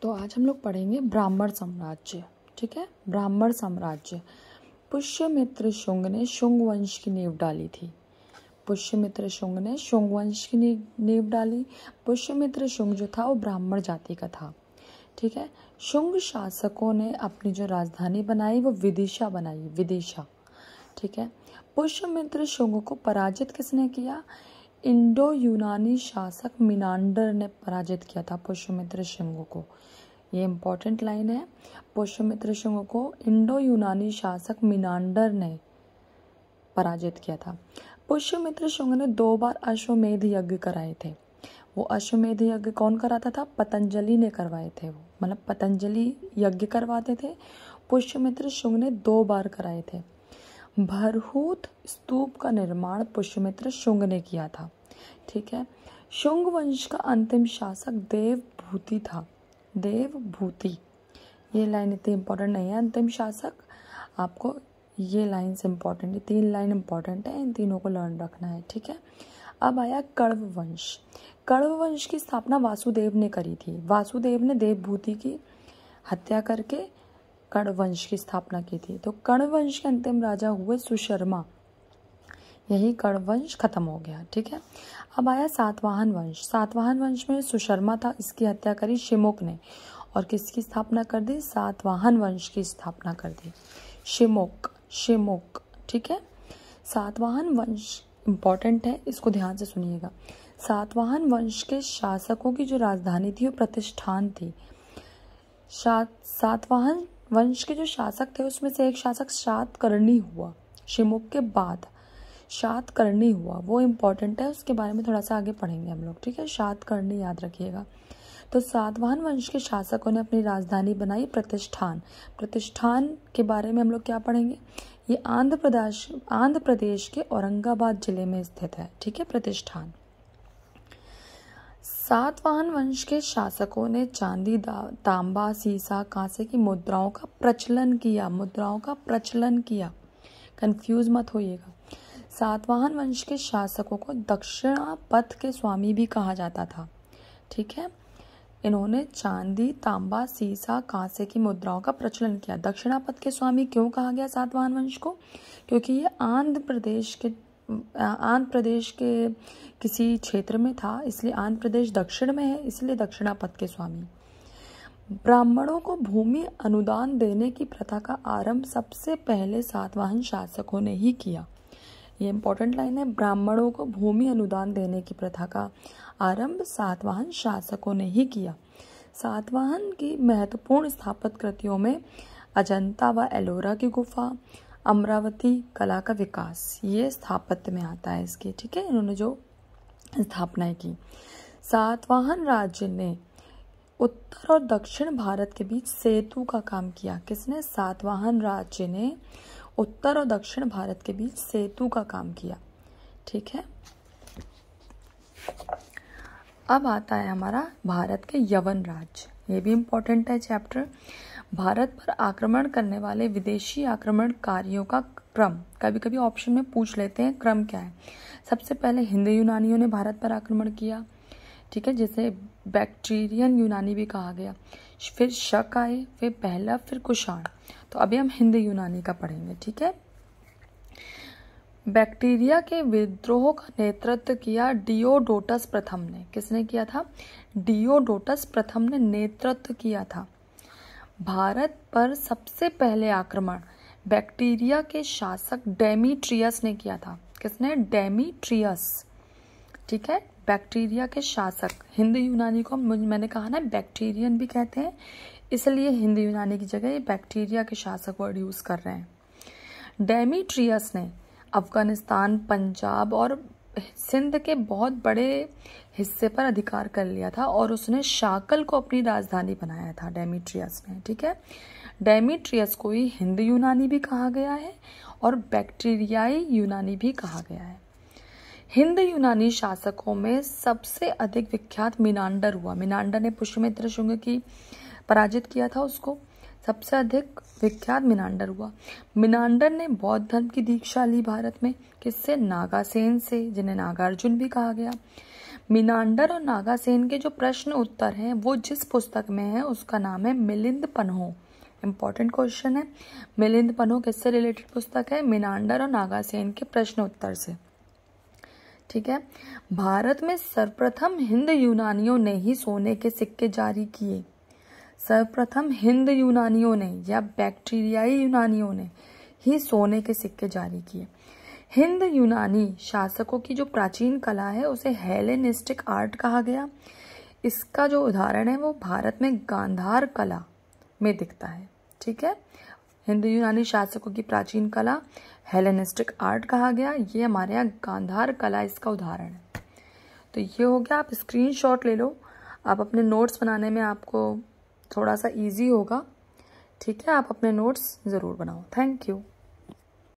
तो आज हम लोग पढ़ेंगे ब्राह्मण साम्राज्य। ठीक है, ब्राह्मण साम्राज्य। पुष्यमित्र शुंग ने शुंग वंश की नींव डाली थी। पुष्यमित्र शुंग ने शुंग वंश की नींव डाली। पुष्यमित्र शुंग जो था वो ब्राह्मण जाति का था। ठीक है, शुंग शासकों ने अपनी जो राजधानी बनाई वो विदिशा बनाई, विदिशा। ठीक है, पुष्यमित्र शुंग को पराजित किसने किया? इंडो यूनानी शासक मिनांडर ने पराजित किया था पुष्यमित्र शुंग को। ये इंपॉर्टेंट लाइन है। पुष्यमित्र शुंग को इंडो यूनानी शासक मिनांडर ने पराजित किया था। पुष्यमित्र शुंग ने 2 बार अश्वमेध यज्ञ कराए थे। वो अश्वमेध यज्ञ कौन कराता था? पतंजलि ने करवाए थे। वो मतलब पतंजलि यज्ञ करवाते थे। पुष्यमित्र शुंग ने 2 बार कराए थे। भरहूत स्तूप का निर्माण पुष्यमित्र शुंग ने किया था। ठीक है, शुंग वंश का अंतिम शासक देवभूति था। देवभूति, ये लाइन इतनी इंपॉर्टेंट नहीं है। अंतिम शासक, आपको ये लाइन से इंपॉर्टेंट है, 3 लाइन इंपॉर्टेंट है, इन तीनों को लर्न रखना है। ठीक है, अब आया कण्व वंश। कण्व वंश की स्थापना वासुदेव ने करी थी। वासुदेव ने देवभूति की हत्या करके कण्व वंश की स्थापना की थी। तो कण्व वंश के अंतिम राजा हुए सुशर्मा। यही कण्व वंश खत्म हो गया। ठीक है, अब आया सातवाहन वंश। सातवाहन वंश में सुशर्मा था, इसकी हत्या करी शिमुक ने और किसकी स्थापना कर दी? सातवाहन वंश की स्थापना कर दी, शिमुक। शिमुक, ठीक है। सातवाहन वंश इंपॉर्टेंट है, इसको ध्यान से सुनिएगा। सातवाहन वंश के शासकों की जो राजधानी थी वो प्रतिष्ठान थी। सातवाहन वंश के जो शासक थे उसमें से एक शासक शातकर्णी हुआ। शिमुक के बाद शातकर्णी हुआ, वो इम्पोर्टेंट है, उसके बारे में थोड़ा सा आगे पढ़ेंगे हम लोग। ठीक है, शातकर्णी याद रखिएगा। तो सातवाहन वंश के शासकों ने अपनी राजधानी बनाई प्रतिष्ठान। प्रतिष्ठान के बारे में हम लोग क्या पढ़ेंगे? ये आंध्र प्रदेश के औरंगाबाद जिले में स्थित है। ठीक है, प्रतिष्ठान। सातवाहन वंश के शासकों ने चांदी, तांबा, सीसा, कांसे की मुद्राओं का प्रचलन किया। मुद्राओं का प्रचलन किया, कंफ्यूज मत होइएगा। सातवाहन वंश के शासकों को दक्षिणापथ के स्वामी भी कहा जाता था। ठीक है, इन्होंने चांदी, तांबा, सीसा, कांसे की मुद्राओं का प्रचलन किया। दक्षिणापथ के स्वामी क्यों कहा गया सातवाहन वंश को? क्योंकि ये आंध्र प्रदेश के किसी क्षेत्र में था, इसलिए आंध्र प्रदेश दक्षिण में है, इसलिए दक्षिणापथ के स्वामी। ब्राह्मणों को भूमि अनुदान देने की प्रथा का आरंभ सबसे पहले सातवाहन शासकों ने ही किया। ये इंपॉर्टेंट लाइन है। ब्राह्मणों को भूमि अनुदान देने की प्रथा का आरंभ सातवाहन शासकों ने ही किया। सातवाहन की महत्वपूर्ण स्थापत्य कृतियों में अजंता व एलोरा की गुफा, अमरावती कला का विकास, ये स्थापत्य में आता है इसके। ठीक है, इन्होंने जो स्थापनाएं की। सातवाहन राज्य ने उत्तर और दक्षिण भारत के बीच सेतु का काम किया। किसने? सातवाहन राज्य ने उत्तर और दक्षिण भारत के बीच सेतु का काम किया। ठीक है, अब आता है हमारा भारत के यवन राज्य। ये भी इंपॉर्टेंट है चैप्टर। भारत पर आक्रमण करने वाले विदेशी आक्रमणकारियों का क्रम, कभी कभी ऑप्शन में पूछ लेते हैं क्रम क्या है। सबसे पहले हिंद यूनानियों ने भारत पर आक्रमण किया। ठीक है, जिसे बैक्ट्रियन यूनानी भी कहा गया। फिर शक आए, फिर पहला, फिर कुषाण। तो अभी हम हिंद यूनानी का पढ़ेंगे। ठीक है, बैक्टीरिया के विद्रोह का नेतृत्व किया डियोडोटस प्रथम ने। किसने किया था? डियोडोटस प्रथम ने नेतृत्व किया था। भारत पर सबसे पहले आक्रमण बैक्टीरिया के शासक डेमीट्रियस ने किया था। किसने? डेमीट्रियस। ठीक है, बैक्टीरिया के शासक। हिंद यूनानी को मैंने कहा ना बैक्टीरियन भी कहते हैं, इसलिए हिंद यूनानी की जगह ये बैक्टीरिया के शासक वर्ड यूज कर रहे हैं। डेमीट्रियस ने अफगानिस्तान, पंजाब और सिंध के बहुत बड़े हिस्से पर अधिकार कर लिया था और उसने शाकल को अपनी राजधानी बनाया था डेमीट्रियस ने। ठीक है, डेमीट्रियस को ही हिंद यूनानी भी कहा गया है और बैक्टीरियाई यूनानी भी कहा गया है। हिंद यूनानी शासकों में सबसे अधिक विख्यात मिनांडर हुआ। मिनांडर ने पुष्यमित्र शुंग की पराजित किया था, उसको सबसे अधिक विख्यात मिनांडर हुआ। मिनांडर ने बौद्ध धर्म की दीक्षा ली भारत में। किससे? नागासेन से, जिन्हें नागार्जुन भी कहा गया। मीनांडर और नागासेन के जो प्रश्न उत्तर हैं वो जिस पुस्तक में है उसका नाम है मिलिंद पन्हो। इंपॉर्टेंट क्वेश्चन है। मिलिंद पन्हो किससे रिलेटेड पुस्तक है? मीनांडर और नागासेन के प्रश्न उत्तर से। ठीक है। भारत में सर्वप्रथम हिंद यूनानियों ने ही सोने के सिक्के जारी किए। सर्वप्रथम हिंद यूनानियों ने या बैक्टीरियाई यूनानियों ने ही सोने के सिक्के जारी किए। हिंद यूनानी शासकों की जो प्राचीन कला है उसे हेलेनिस्टिक आर्ट कहा गया। इसका जो उदाहरण है वो भारत में गांधार कला में दिखता है। ठीक है। हिंद यूनानी शासकों की प्राचीन कला हेलेनिस्टिक आर्ट कहा गया। ये हमारे यहाँ गांधार कला इसका उदाहरण है। तो ये हो गया। आप स्क्रीनशॉट ले लो, आप अपने नोट्स बनाने में आपको थोड़ा सा इजी होगा। ठीक है। आप अपने नोट्स ज़रूर बनाओ। Thank you.